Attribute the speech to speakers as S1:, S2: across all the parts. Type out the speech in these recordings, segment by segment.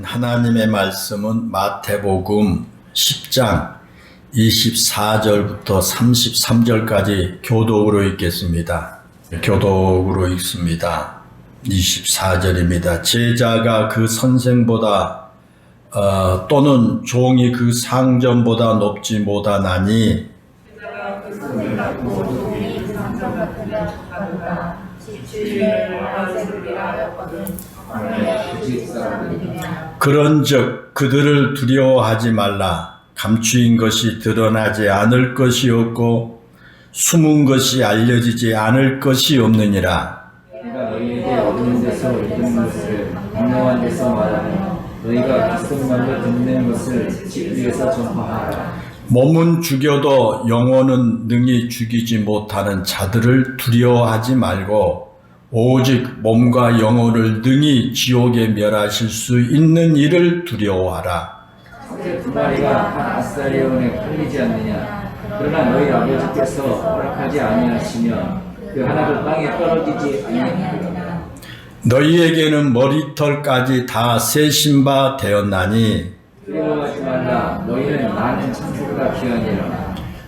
S1: 하나님의 말씀은 마태복음 10장 24절부터 33절까지 교독으로 읽겠습니다. 교독으로 읽습니다. 24절입니다. 제자가 그 선생보다 또는 종이 그 상전보다 높지 못하나니 그런즉 그들을 두려워하지 말라. 감추인 것이 드러나지 않을 것이 없고 숨은 것이 알려지지 않을 것이 없느니라.
S2: 내가 너희에게 어두운 데서 읽은 것을 분명한 데서 말하며 너희가 귓속말로 듣는 것을 집 위에서 전파하라.
S1: 몸은 죽여도 영혼은 능히 죽이지 못하는 자들을 두려워하지 말고 오직 몸과 영혼을 능히 지옥에 멸하실 수 있는 이를 두려워하라.
S2: 두 마리가 한 아스타리온에 팔리지 않느냐. 그러나 너희 아버지께서 허락하지 아니하시면 그 하나도 땅에 떨어지지 아니하리라.
S1: 너희에게는 머리털까지 다 세신 바 되었나니
S2: 두려워하지 말라. 너희는 나는 천국보다 귀하니라.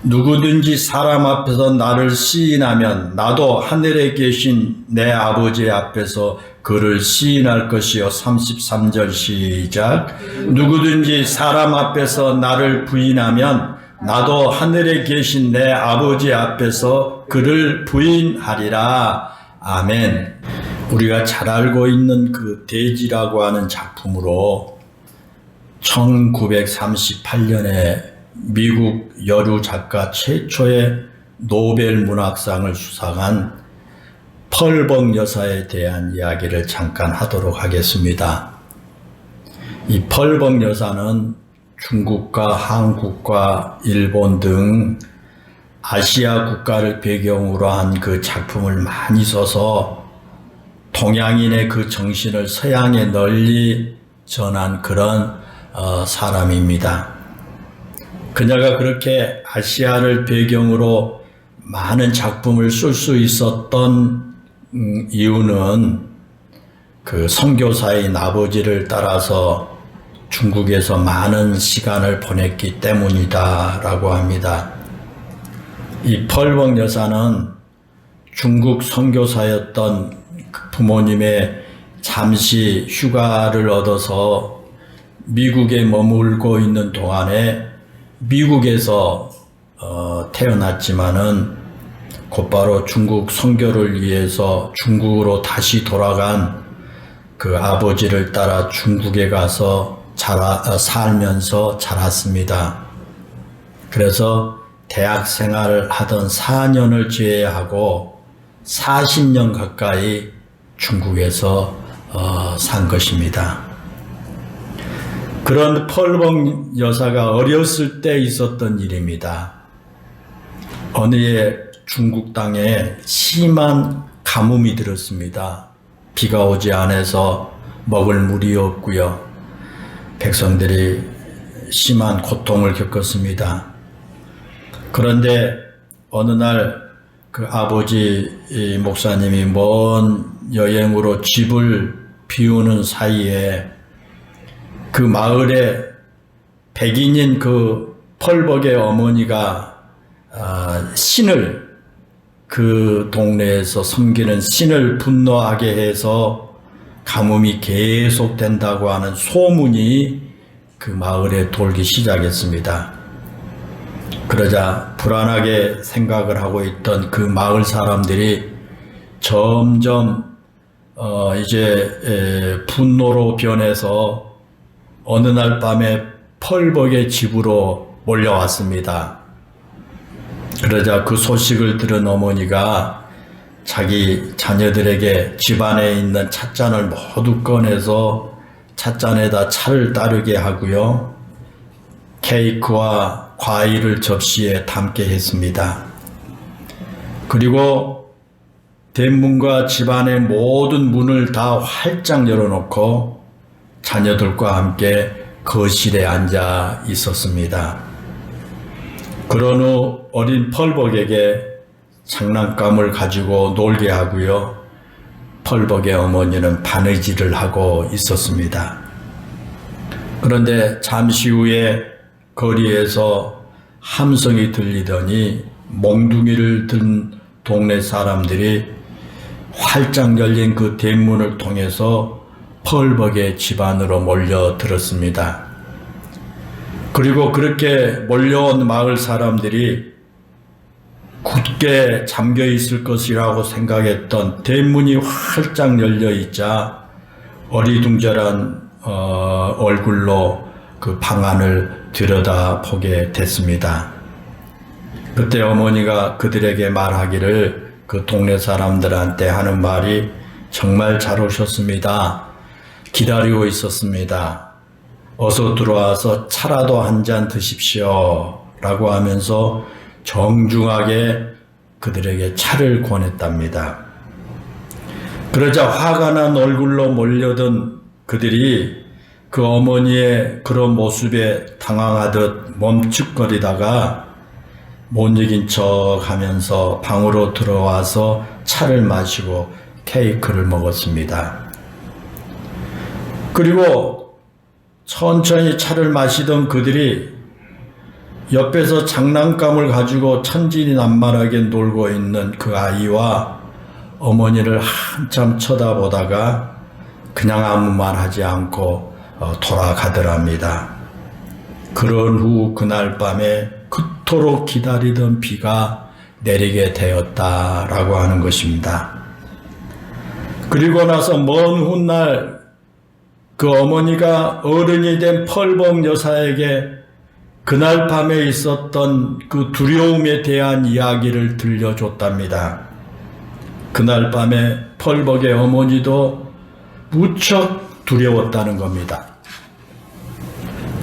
S1: 누구든지 사람 앞에서 나를 시인하면 나도 하늘에 계신 내 아버지 앞에서 그를 시인할 것이요. 33절 시작. 누구든지 사람 앞에서 나를 부인하면 나도 하늘에 계신 내 아버지 앞에서 그를 부인하리라. 아멘. 우리가 잘 알고 있는 그 돼지라고 하는 작품으로 1938년에 미국 여류 작가 최초의 노벨 문학상을 수상한 펄벅 여사에 대한 이야기를 잠깐 하도록 하겠습니다. 이 펄벅 여사는 중국과 한국과 일본 등 아시아 국가를 배경으로 한 그 작품을 많이 써서 동양인의 그 정신을 서양에 널리 전한 그런 사람입니다. 그녀가 그렇게 아시아를 배경으로 많은 작품을 쓸 수 있었던 이유는 그 선교사인 아버지를 따라서 중국에서 많은 시간을 보냈기 때문이다라고 합니다. 이 펄벅 여사는 중국 선교사였던 그 부모님의 잠시 휴가를 얻어서 미국에 머물고 있는 동안에 미국에서 태어났지만은 곧바로 중국 선교를 위해서 중국으로 다시 돌아간 그 아버지를 따라 중국에 가서 살면서 자랐습니다. 그래서 대학 생활을 하던 4년을 제외하고 40년 가까이 중국에서 산 것입니다. 그런 펄벅 여사가 어렸을 때 있었던 일입니다. 어느 해 중국 땅에 심한 가뭄이 들었습니다. 비가 오지 않아서 먹을 물이 없고요. 백성들이 심한 고통을 겪었습니다. 그런데 어느 날 그 아버지 목사님이 먼 여행으로 집을 비우는 사이에 그 마을에 백인인 그 펄벅의 어머니가 신을 그 동네에서 섬기는 신을 분노하게 해서 가뭄이 계속된다고 하는 소문이 그 마을에 돌기 시작했습니다. 그러자 불안하게 생각을 하고 있던 그 마을 사람들이 점점 이제 분노로 변해서 어느 날 밤에 펄벅의 집으로 몰려왔습니다. 그러자 그 소식을 들은 어머니가 자기 자녀들에게 집안에 있는 찻잔을 모두 꺼내서 찻잔에다 차를 따르게 하고요. 케이크와 과일을 접시에 담게 했습니다. 그리고 대문과 집안의 모든 문을 다 활짝 열어놓고 자녀들과 함께 거실에 앉아 있었습니다. 그런 후 어린 펄벅에게 장난감을 가지고 놀게 하고요. 펄벅의 어머니는 바느질을 하고 있었습니다. 그런데 잠시 후에 거리에서 함성이 들리더니 몽둥이를 든 동네 사람들이 활짝 열린 그 대문을 통해서 펄벅의 집 안으로 몰려들었습니다. 그리고 그렇게 몰려온 마을 사람들이 굳게 잠겨 있을 것이라고 생각했던 대문이 활짝 열려 있자 어리둥절한 얼굴로 그 방 안을 들여다보게 됐습니다. 그때 어머니가 그들에게 말하기를, 그 동네 사람들한테 하는 말이, 정말 잘 오셨습니다. 기다리고 있었습니다. 어서 들어와서 차라도 한 잔 드십시오. 라고 하면서 정중하게 그들에게 차를 권했답니다. 그러자 화가 난 얼굴로 몰려든 그들이 그 어머니의 그런 모습에 당황하듯 멈칫거리다가 못 이긴 척 하면서 방으로 들어와서 차를 마시고 케이크를 먹었습니다. 그리고 천천히 차를 마시던 그들이 옆에서 장난감을 가지고 천진난만하게 놀고 있는 그 아이와 어머니를 한참 쳐다보다가 그냥 아무 말 하지 않고 돌아가더랍니다. 그런 후 그날 밤에 그토록 기다리던 비가 내리게 되었다라고 하는 것입니다. 그리고 나서 먼 훗날 그 어머니가 어른이 된 펄벅 여사에게 그날 밤에 있었던 그 두려움에 대한 이야기를 들려줬답니다. 그날 밤에 펄벅의 어머니도 무척 두려웠다는 겁니다.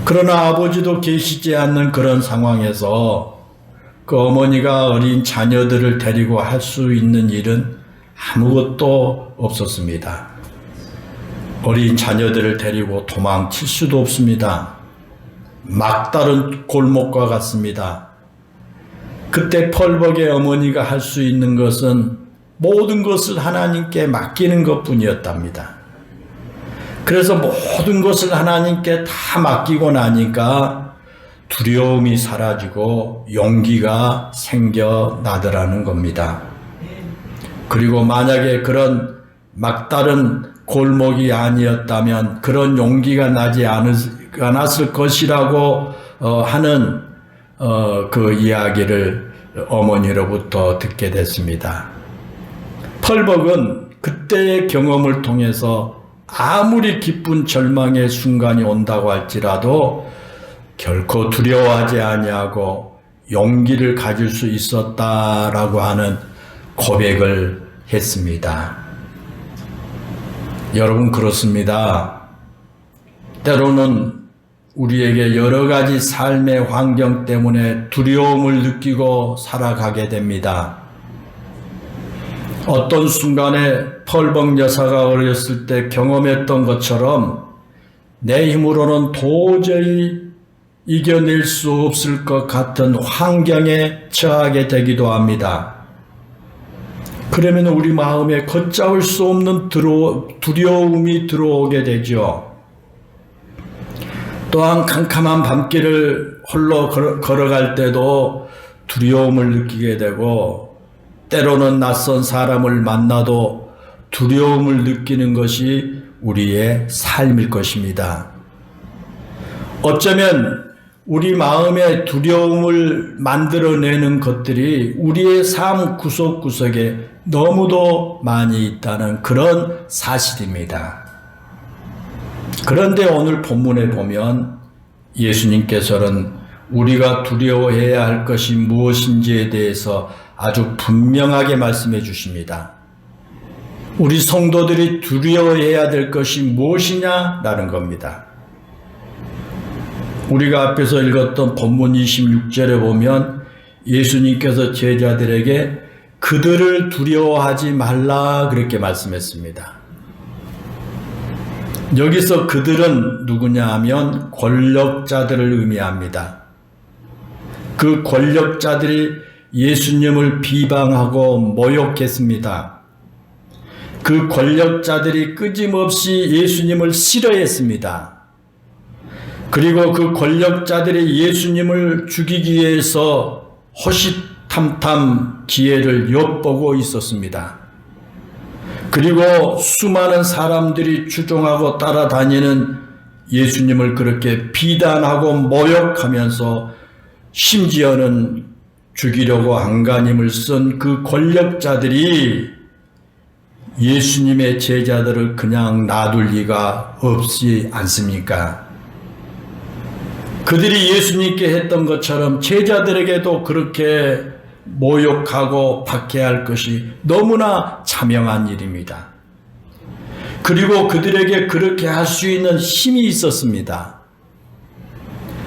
S1: 그러나 아버지도 계시지 않는 그런 상황에서 그 어머니가 어린 자녀들을 데리고 할 수 있는 일은 아무것도 없었습니다. 어린 자녀들을 데리고 도망칠 수도 없습니다. 막다른 골목과 같습니다. 그때 펄벅의 어머니가 할 수 있는 것은 모든 것을 하나님께 맡기는 것뿐이었답니다. 그래서 모든 것을 하나님께 다 맡기고 나니까 두려움이 사라지고 용기가 생겨나더라는 겁니다. 그리고 만약에 그런 막다른 골목이 아니었다면 그런 용기가 나지 않았을 것이라고 하는 그 이야기를 어머니로부터 듣게 됐습니다. 펄벅은 그때의 경험을 통해서 아무리 기쁜 절망의 순간이 온다고 할지라도 결코 두려워하지 아니하고 용기를 가질 수 있었다라고 하는 고백을 했습니다. 여러분, 그렇습니다. 때로는 우리에게 여러 가지 삶의 환경 때문에 두려움을 느끼고 살아가게 됩니다. 어떤 순간에 펄벅 여사가 어렸을 때 경험했던 것처럼 내 힘으로는 도저히 이겨낼 수 없을 것 같은 환경에 처하게 되기도 합니다. 그러면 우리 마음에 걷잡을 수 없는 두려움이 들어오게 되죠. 또한 캄캄한 밤길을 홀로 걸어갈 때도 두려움을 느끼게 되고, 때로는 낯선 사람을 만나도 두려움을 느끼는 것이 우리의 삶일 것입니다. 어쩌면 우리 마음의 두려움을 만들어내는 것들이 우리의 삶 구석구석에 너무도 많이 있다는 그런 사실입니다. 그런데 오늘 본문에 보면 예수님께서는 우리가 두려워해야 할 것이 무엇인지에 대해서 아주 분명하게 말씀해 주십니다. 우리 성도들이 두려워해야 될 것이 무엇이냐라는 겁니다. 우리가 앞에서 읽었던 본문 26절에 보면 예수님께서 제자들에게 그들을 두려워하지 말라 그렇게 말씀했습니다. 여기서 그들은 누구냐 하면 권력자들을 의미합니다. 그 권력자들이 예수님을 비방하고 모욕했습니다. 그 권력자들이 끊임없이 예수님을 싫어했습니다. 그리고 그 권력자들이 예수님을 죽이기 위해서 호시탐탐 기회를 엿보고 있었습니다. 그리고 수많은 사람들이 추종하고 따라다니는 예수님을 그렇게 비난하고 모욕하면서 심지어는 죽이려고 안간힘을 쓴 그 권력자들이 예수님의 제자들을 그냥 놔둘 리가 없지 않습니까? 그들이 예수님께 했던 것처럼 제자들에게도 그렇게 모욕하고 박해할 것이 너무나 자명한 일입니다. 그리고 그들에게 그렇게 할 수 있는 힘이 있었습니다.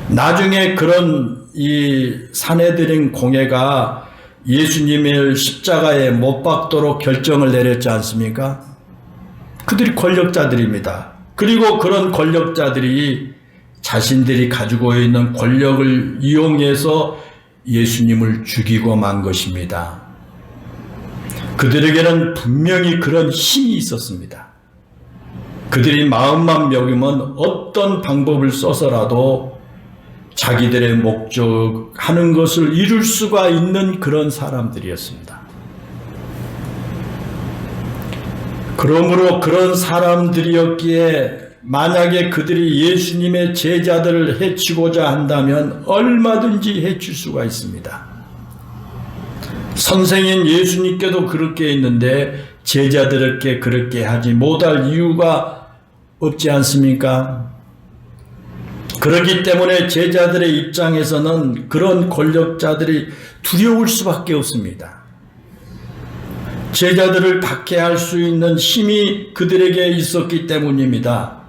S1: 나중에 그런 이 산헤드린 공회가 예수님을 십자가에 못 박도록 결정을 내렸지 않습니까? 그들이 권력자들입니다. 그리고 그런 권력자들이 자신들이 가지고 있는 권력을 이용해서 예수님을 죽이고 만 것입니다. 그들에게는 분명히 그런 힘이 있었습니다. 그들이 마음만 먹으면 어떤 방법을 써서라도 자기들의 목적하는 것을 이룰 수가 있는 그런 사람들이었습니다. 그러므로 그런 사람들이었기에 만약에 그들이 예수님의 제자들을 해치고자 한다면 얼마든지 해칠 수가 있습니다. 선생인 예수님께도 그렇게 했는데 제자들에게 그렇게 하지 못할 이유가 없지 않습니까? 그렇기 때문에 제자들의 입장에서는 그런 권력자들이 두려울 수밖에 없습니다. 제자들을 박해할 수 있는 힘이 그들에게 있었기 때문입니다.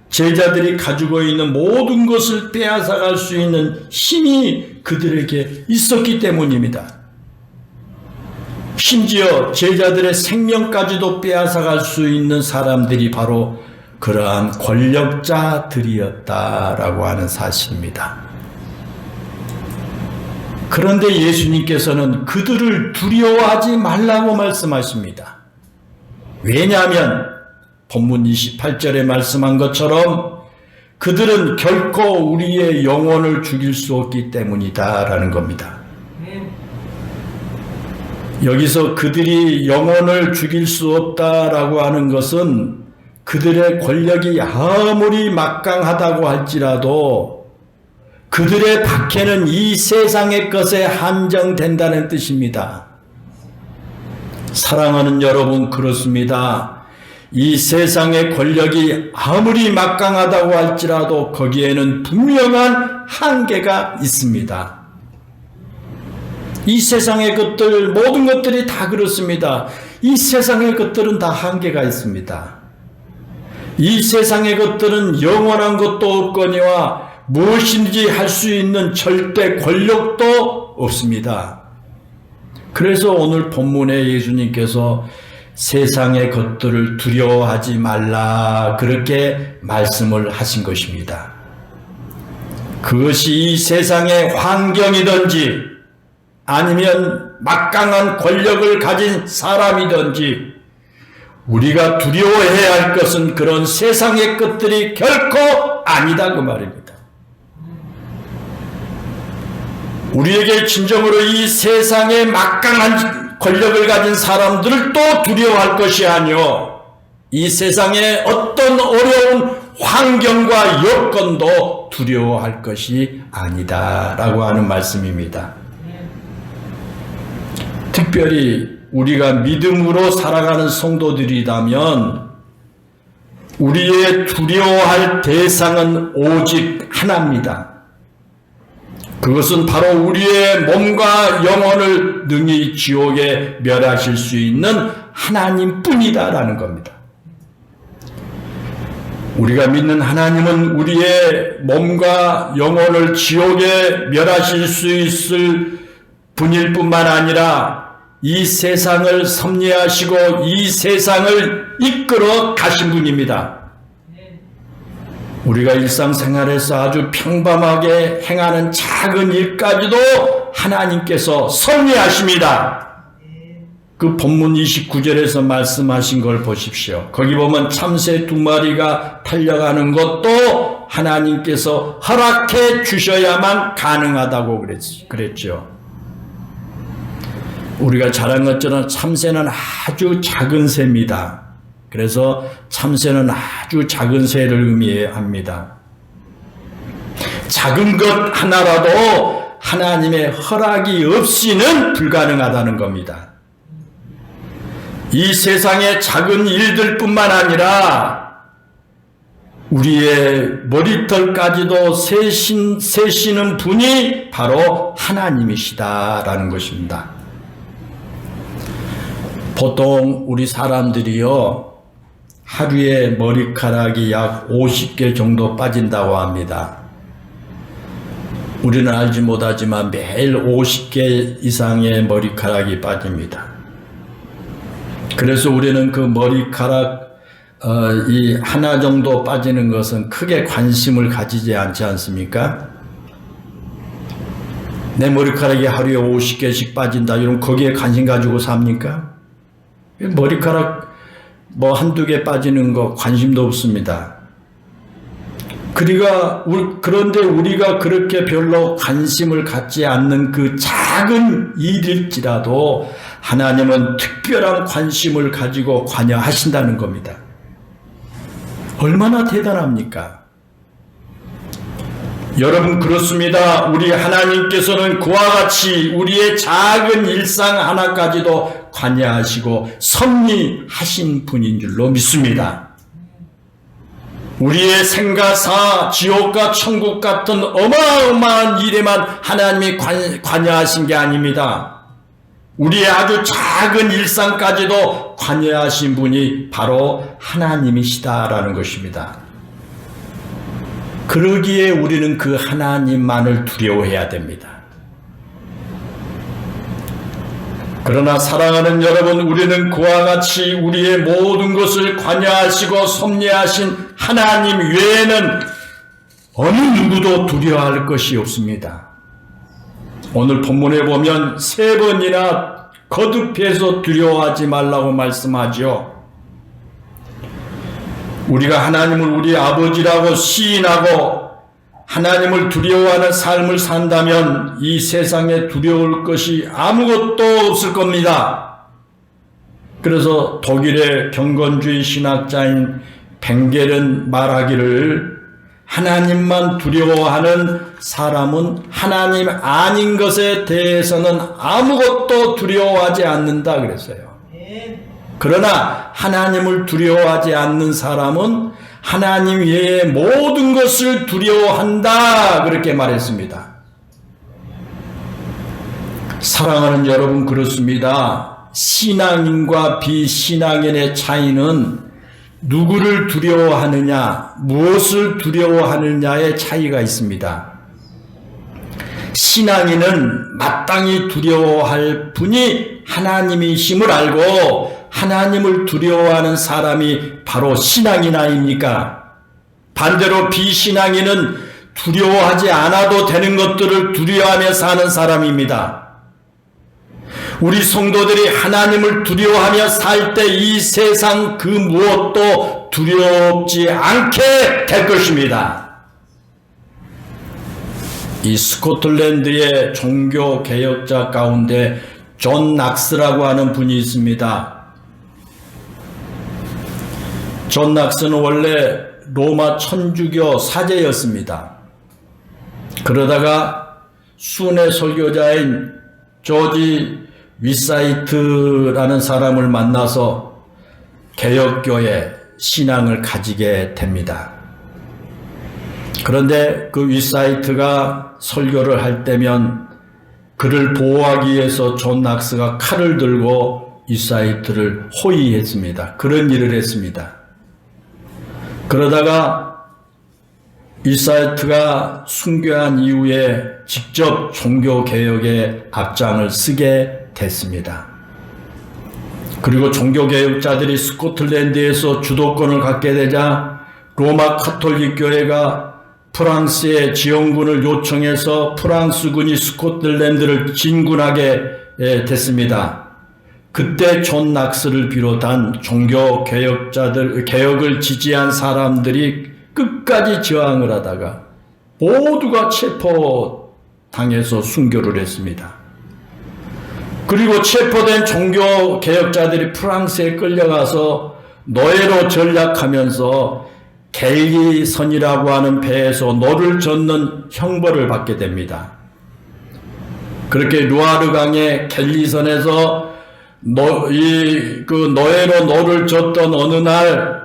S1: 제자들이 가지고 있는 모든 것을 빼앗아갈 수 있는 힘이 그들에게 있었기 때문입니다. 심지어 제자들의 생명까지도 빼앗아갈 수 있는 사람들이 바로 그러한 권력자들이었다라고 하는 사실입니다. 그런데 예수님께서는 그들을 두려워하지 말라고 말씀하십니다. 왜냐하면 본문 28절에 말씀한 것처럼 그들은 결코 우리의 영혼을 죽일 수 없기 때문이다라는 겁니다. 여기서 그들이 영혼을 죽일 수 없다라고 하는 것은 그들의 권력이 아무리 막강하다고 할지라도 그들의 박해는 이 세상의 것에 한정된다는 뜻입니다. 사랑하는 여러분, 그렇습니다. 이 세상의 권력이 아무리 막강하다고 할지라도 거기에는 분명한 한계가 있습니다. 이 세상의 것들, 모든 것들이 다 그렇습니다. 이 세상의 것들은 다 한계가 있습니다. 이 세상의 것들은 영원한 것도 없거니와 무엇인지 할 수 있는 절대 권력도 없습니다. 그래서 오늘 본문에 예수님께서 세상의 것들을 두려워하지 말라 그렇게 말씀을 하신 것입니다. 그것이 이 세상의 환경이든지 아니면 막강한 권력을 가진 사람이든지 우리가 두려워해야 할 것은 그런 세상의 것들이 결코 아니다 그 말입니다. 우리에게 진정으로 이 세상의 막강한 권력을 가진 사람들을 또 두려워할 것이 아니요 이 세상의 어떤 어려운 환경과 여건도 두려워할 것이 아니다라고 하는 말씀입니다. 특별히 우리가 믿음으로 살아가는 성도들이라면 우리의 두려워할 대상은 오직 하나입니다. 그것은 바로 우리의 몸과 영혼을 능히 지옥에 멸하실 수 있는 하나님뿐이다라는 겁니다. 우리가 믿는 하나님은 우리의 몸과 영혼을 지옥에 멸하실 수 있을 분일 뿐만 아니라 이 세상을 섭리하시고 이 세상을 이끌어 가신 분입니다. 우리가 일상생활에서 아주 평범하게 행하는 작은 일까지도 하나님께서 섭리하십니다. 그 본문 29절에서 말씀하신 걸 보십시오. 거기 보면 참새 2마리가 달려가는 것도 하나님께서 허락해 주셔야만 가능하다고 그랬죠. 우리가 잘 알 것처럼 참새는 아주 작은 새입니다. 그래서 참새는 아주 작은 새를 의미합니다. 작은 것 하나라도 하나님의 허락이 없이는 불가능하다는 겁니다. 이 세상의 작은 일들뿐만 아니라 우리의 머리털까지도 세시는 분이 바로 하나님이시다라는 것입니다. 보통 우리 사람들이요, 하루에 머리카락이 약 50개 정도 빠진다고 합니다. 우리는 알지 못하지만 매일 50개 이상의 머리카락이 빠집니다. 그래서 우리는 그 머리카락 이 하나 정도 빠지는 것은 크게 관심을 가지지 않지 않습니까? 내 머리카락이 하루에 50개씩 빠진다, 이런 거기에 관심 가지고 삽니까? 머리카락 뭐 한두 개 빠지는 거 관심도 없습니다. 그런데 우리가 그렇게 별로 관심을 갖지 않는 그 작은 일일지라도 하나님은 특별한 관심을 가지고 관여하신다는 겁니다. 얼마나 대단합니까? 여러분, 그렇습니다. 우리 하나님께서는 그와 같이 우리의 작은 일상 하나까지도 관여하시고 섭리하신 분인 줄로 믿습니다. 우리의 생가사, 지옥과 천국 같은 어마어마한 일에만 하나님이 관여하신 게 아닙니다. 우리의 아주 작은 일상까지도 관여하신 분이 바로 하나님이시다라는 것입니다. 그러기에 우리는 그 하나님만을 두려워해야 됩니다. 그러나 사랑하는 여러분, 우리는 그와 같이 우리의 모든 것을 관여하시고 섭리하신 하나님 외에는 어느 누구도 두려워할 것이 없습니다. 오늘 본문에 보면 3번이나 거듭해서 두려워하지 말라고 말씀하죠. 우리가 하나님을 우리 아버지라고 시인하고 하나님을 두려워하는 삶을 산다면 이 세상에 두려울 것이 아무것도 없을 겁니다. 그래서 독일의 경건주의 신학자인 벵겔은 말하기를, 하나님만 두려워하는 사람은 하나님 아닌 것에 대해서는 아무것도 두려워하지 않는다 그랬어요. 그러나 하나님을 두려워하지 않는 사람은 하나님 외의 모든 것을 두려워한다, 그렇게 말했습니다. 사랑하는 여러분, 그렇습니다. 신앙인과 비신앙인의 차이는 누구를 두려워하느냐, 무엇을 두려워하느냐의 차이가 있습니다. 신앙인은 마땅히 두려워할 분이 하나님이심을 알고 하나님을 두려워하는 사람이 바로 신앙인 아닙니까? 반대로 비신앙인은 두려워하지 않아도 되는 것들을 두려워하며 사는 사람입니다. 우리 성도들이 하나님을 두려워하며 살 때 이 세상 그 무엇도 두렵지 않게 될 것입니다. 이 스코틀랜드의 종교 개혁자 가운데 존 낙스라고 하는 분이 있습니다. 존 낙스는 원래 로마 천주교 사제였습니다. 그러다가 순회 설교자인 조지 위사이트라는 사람을 만나서 개혁교회 신앙을 가지게 됩니다. 그런데 그 위사이트가 설교를 할 때면 그를 보호하기 위해서 존 낙스가 칼을 들고 위사이트를 호위했습니다. 그런 일을 했습니다. 그러다가 위사이트가 순교한 이후에 직접 종교개혁의 앞장을 쓰게 됐습니다. 그리고 종교개혁자들이 스코틀랜드에서 주도권을 갖게 되자 로마 카톨릭 교회가 프랑스의 지원군을 요청해서 프랑스군이 스코틀랜드를 진군하게 됐습니다. 그때 존 낙스를 비롯한 종교 개혁자들, 개혁을 지지한 사람들이 끝까지 저항을 하다가 모두가 체포당해서 순교를 했습니다. 그리고 체포된 종교 개혁자들이 프랑스에 끌려가서 노예로 전락하면서 갤리선이라고 하는 배에서 노를 젓는 형벌을 받게 됩니다. 그렇게 루아르 강의 갤리선에서 노예로 노를 젓던 어느 날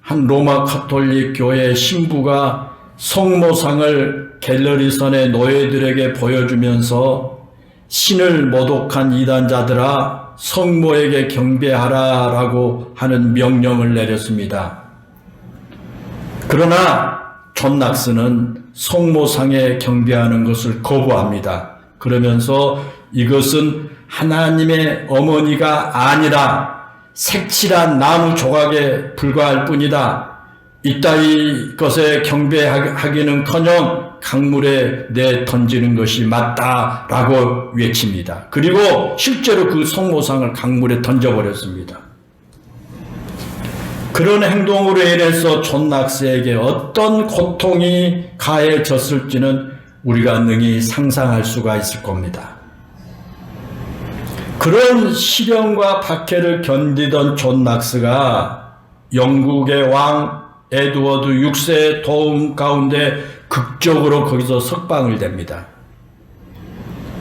S1: 한 로마 가톨릭 교회 신부가 성모상을 갤러리선의 노예들에게 보여주면서 신을 모독한 이단자들아 성모에게 경배하라 라고 하는 명령을 내렸습니다. 그러나 존 낙스는 성모상에 경배하는 것을 거부합니다. 그러면서 이것은 하나님의 어머니가 아니라 색칠한 나무 조각에 불과할 뿐이다. 이따위 것에 경배하기는커녕 강물에 내던지는 것이 맞다라고 외칩니다. 그리고 실제로 그 성모상을 강물에 던져버렸습니다. 그런 행동으로 인해서 존 낙스에게 어떤 고통이 가해졌을지는 우리가 능히 상상할 수가 있을 겁니다. 그런 시련과 박해를 견디던 존 낙스가 영국의 왕 에드워드 6세의 도움 가운데 극적으로 거기서 석방을 됩니다.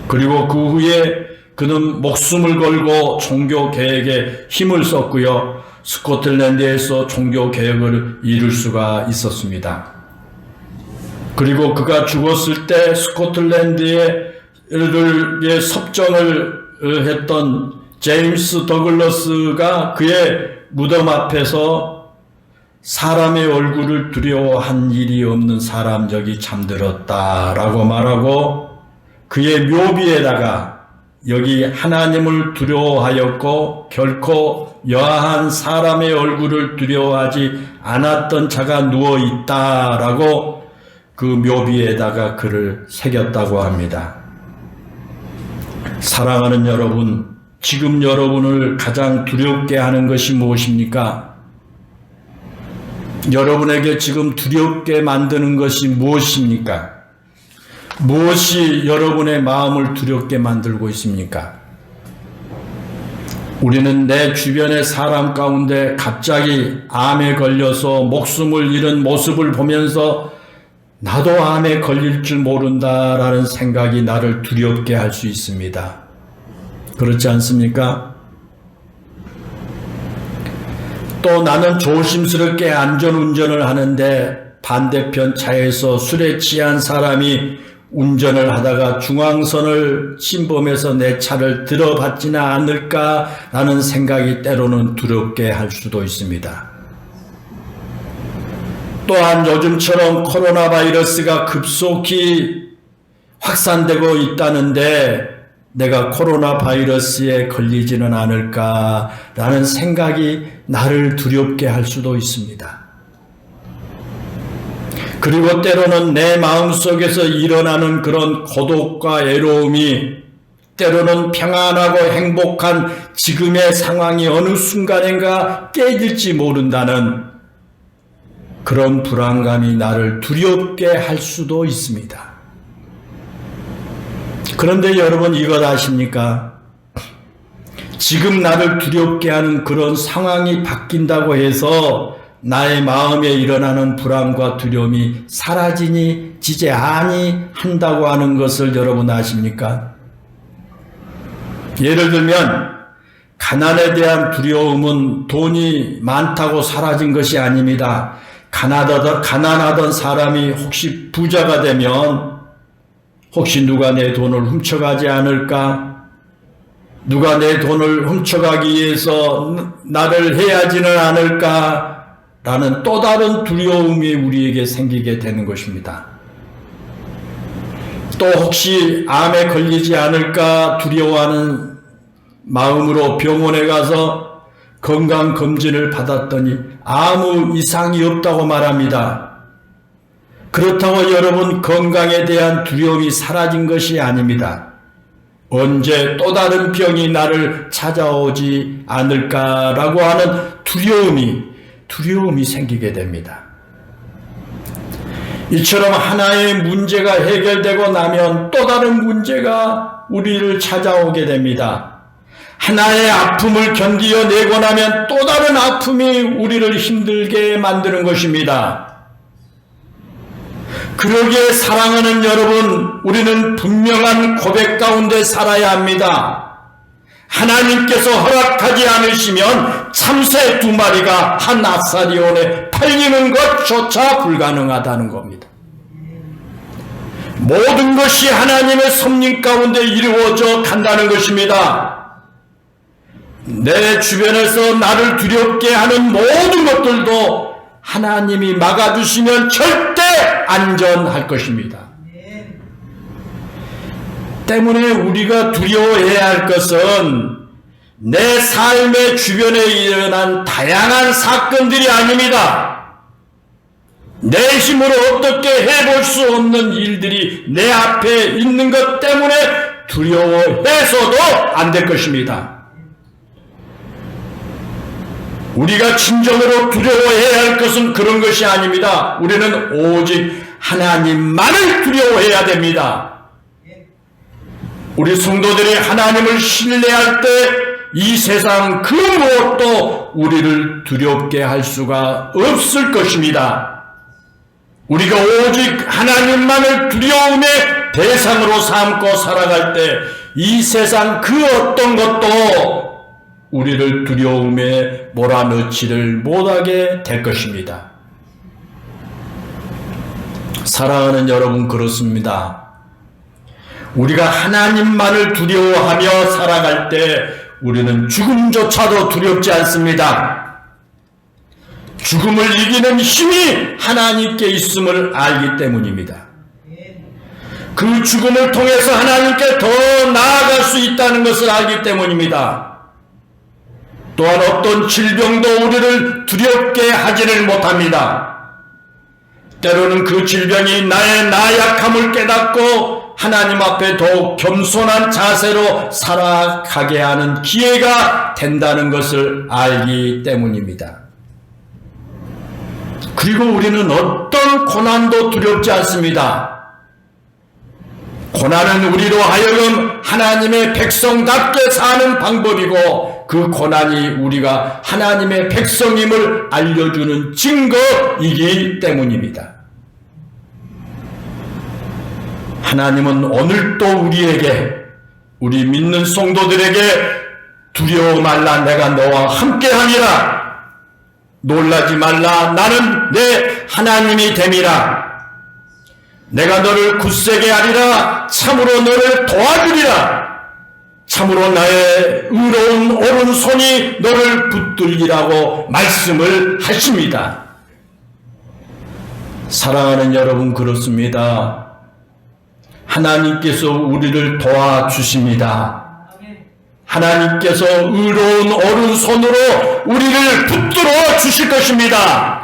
S1: 그리고 그 후에 그는 목숨을 걸고 종교 개혁에 힘을 썼고요. 스코틀랜드에서 종교 개혁을 이룰 수가 있었습니다. 그리고 그가 죽었을 때 스코틀랜드의 섭정을 했던 제임스 더글러스가 그의 무덤 앞에서 사람의 얼굴을 두려워한 일이 없는 사람 저기 잠들었다라고 말하고 그의 묘비에다가 여기 하나님을 두려워하였고 결코 여하한 사람의 얼굴을 두려워하지 않았던 자가 누워있다라고 그 묘비에다가 글을 새겼다고 합니다. 사랑하는 여러분, 지금 여러분을 가장 두렵게 하는 것이 무엇입니까? 여러분에게 지금 두렵게 만드는 것이 무엇입니까? 무엇이 여러분의 마음을 두렵게 만들고 있습니까? 우리는 내 주변의 사람 가운데 갑자기 암에 걸려서 목숨을 잃은 모습을 보면서 나도 암에 걸릴 줄 모른다라는 생각이 나를 두렵게 할 수 있습니다. 그렇지 않습니까? 또 나는 조심스럽게 안전운전을 하는데 반대편 차에서 술에 취한 사람이 운전을 하다가 중앙선을 침범해서 내 차를 들어받지는 않을까라는 생각이 때로는 두렵게 할 수도 있습니다. 또한 요즘처럼 코로나 바이러스가 급속히 확산되고 있다는데 내가 코로나 바이러스에 걸리지는 않을까라는 생각이 나를 두렵게 할 수도 있습니다. 그리고 때로는 내 마음속에서 일어나는 그런 고독과 애로움이 때로는 평안하고 행복한 지금의 상황이 어느 순간인가 깨질지 모른다는 그런 불안감이 나를 두렵게 할 수도 있습니다. 그런데 여러분 이것 아십니까? 지금 나를 두렵게 하는 그런 상황이 바뀐다고 해서 나의 마음에 일어나는 불안과 두려움이 사라지지 아니한다고 하는 것을 여러분 아십니까? 예를 들면 가난에 대한 두려움은 돈이 많다고 사라진 것이 아닙니다. 가난하던 사람이 혹시 부자가 되면 혹시 누가 내 돈을 훔쳐가지 않을까? 누가 내 돈을 훔쳐가기 위해서 나를 해야지는 않을까? 라는 또 다른 두려움이 우리에게 생기게 되는 것입니다. 또 혹시 암에 걸리지 않을까 두려워하는 마음으로 병원에 가서 건강검진을 받았더니 아무 이상이 없다고 말합니다. 그렇다고 여러분 건강에 대한 두려움이 사라진 것이 아닙니다. 언제 또 다른 병이 나를 찾아오지 않을까라고 하는 두려움이 생기게 됩니다. 이처럼 하나의 문제가 해결되고 나면 또 다른 문제가 우리를 찾아오게 됩니다. 하나의 아픔을 견디어내고 나면 또 다른 아픔이 우리를 힘들게 만드는 것입니다. 그러기에 사랑하는 여러분, 우리는 분명한 고백 가운데 살아야 합니다. 하나님께서 허락하지 않으시면 참새 2마리가 한 아사리온에 팔리는 것조차 불가능하다는 겁니다. 모든 것이 하나님의 섭리 가운데 이루어져 간다는 것입니다. 내 주변에서 나를 두렵게 하는 모든 것들도 하나님이 막아주시면 절대 안전할 것입니다. 때문에 우리가 두려워해야 할 것은 내 삶의 주변에 일어난 다양한 사건들이 아닙니다. 내 힘으로 어떻게 해볼 수 없는 일들이 내 앞에 있는 것 때문에 두려워해서도 안 될 것입니다. 우리가 진정으로 두려워해야 할 것은 그런 것이 아닙니다. 우리는 오직 하나님만을 두려워해야 됩니다. 우리 성도들이 하나님을 신뢰할 때 이 세상 그 무엇도 우리를 두렵게 할 수가 없을 것입니다. 우리가 오직 하나님만을 두려움의 대상으로 삼고 살아갈 때 이 세상 그 어떤 것도 우리를 두려움에 몰아넣지를 못하게 될 것입니다. 사랑하는 여러분, 그렇습니다. 우리가 하나님만을 두려워하며 살아갈 때 우리는 죽음조차도 두렵지 않습니다. 죽음을 이기는 힘이 하나님께 있음을 알기 때문입니다. 그 죽음을 통해서 하나님께 더 나아갈 수 있다는 것을 알기 때문입니다. 또한 어떤 질병도 우리를 두렵게 하지를 못합니다. 때로는 그 질병이 나의 나약함을 깨닫고 하나님 앞에 더욱 겸손한 자세로 살아가게 하는 기회가 된다는 것을 알기 때문입니다. 그리고 우리는 어떤 고난도 두렵지 않습니다. 고난은 우리로 하여금 하나님의 백성답게 사는 방법이고 그 고난이 우리가 하나님의 백성임을 알려주는 증거이기 때문입니다. 하나님은 오늘도 우리에게, 우리 믿는 성도들에게 두려워 말라, 내가 너와 함께하리라. 놀라지 말라, 나는 내 하나님이 됨이라. 내가 너를 굳세게 하리라. 참으로 너를 도와주리라. 참으로 나의 의로운 오른손이 너를 붙들리라고 말씀을 하십니다. 사랑하는 여러분, 그렇습니다. 하나님께서 우리를 도와주십니다. 하나님께서 의로운 오른손으로 우리를 붙들어 주실 것입니다.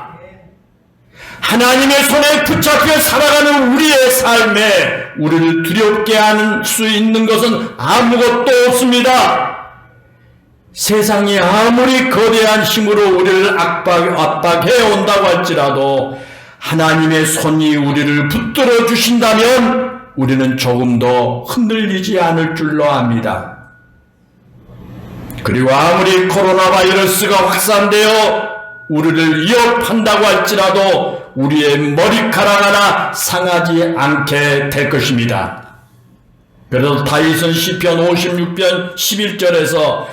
S1: 하나님의 손에 붙잡혀 살아가는 우리의 삶에 우리를 두렵게 할 수 있는 것은 아무것도 없습니다. 세상이 아무리 거대한 힘으로 우리를 압박해 온다고 할지라도 하나님의 손이 우리를 붙들어 주신다면 우리는 조금도 흔들리지 않을 줄로 압니다. 그리고 아무리 코로나 바이러스가 확산되어 우리를 위협한다고 할지라도 우리의 머리카락 하나 상하지 않게 될 것입니다. 그래서 다윗은 시편 56편 11절에서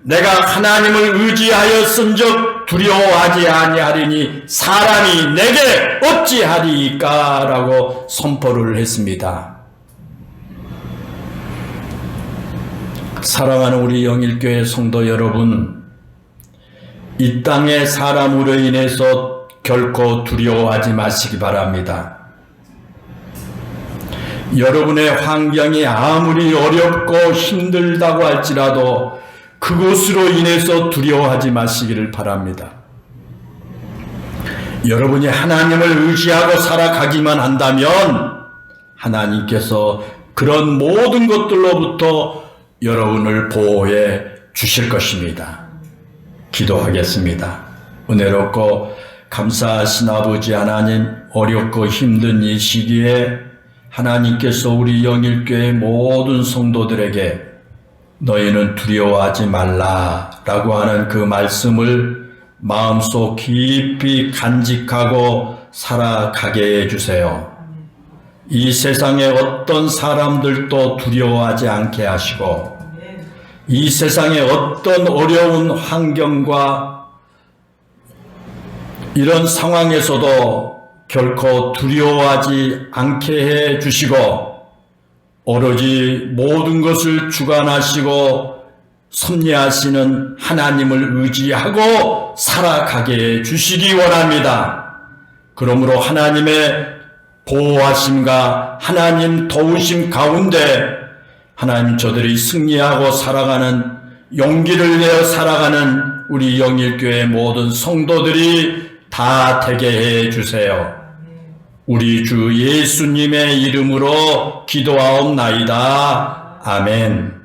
S1: 내가 하나님을 의지하였은즉 두려워하지 아니하리니 사람이 내게 어찌하리까 라고 선포를 했습니다. 사랑하는 우리 영일교회 성도 여러분, 이 땅의 사람으로 인해서 결코 두려워하지 마시기 바랍니다. 여러분의 환경이 아무리 어렵고 힘들다고 할지라도 그것으로 인해서 두려워하지 마시기를 바랍니다. 여러분이 하나님을 의지하고 살아가기만 한다면 하나님께서 그런 모든 것들로부터 여러분을 보호해 주실 것입니다. 기도하겠습니다. 은혜롭고 감사하신 아버지 하나님, 어렵고 힘든 이 시기에 하나님께서 우리 영일교회 모든 성도들에게 너희는 두려워하지 말라라고 하는 그 말씀을 마음속 깊이 간직하고 살아가게 해주세요. 이 세상의 어떤 사람들도 두려워하지 않게 하시고 이 세상의 어떤 어려운 환경과 이런 상황에서도 결코 두려워하지 않게 해 주시고 오로지 모든 것을 주관하시고 섭리하시는 하나님을 의지하고 살아가게 해 주시기 원합니다. 그러므로 하나님의 보호하심과 하나님 도우심 가운데 하나님 저들이 승리하고 살아가는 용기를 내어 살아가는 우리 영일교회 모든 성도들이 다 되게 해 주세요. 우리 주 예수님의 이름으로 기도하옵나이다. 아멘.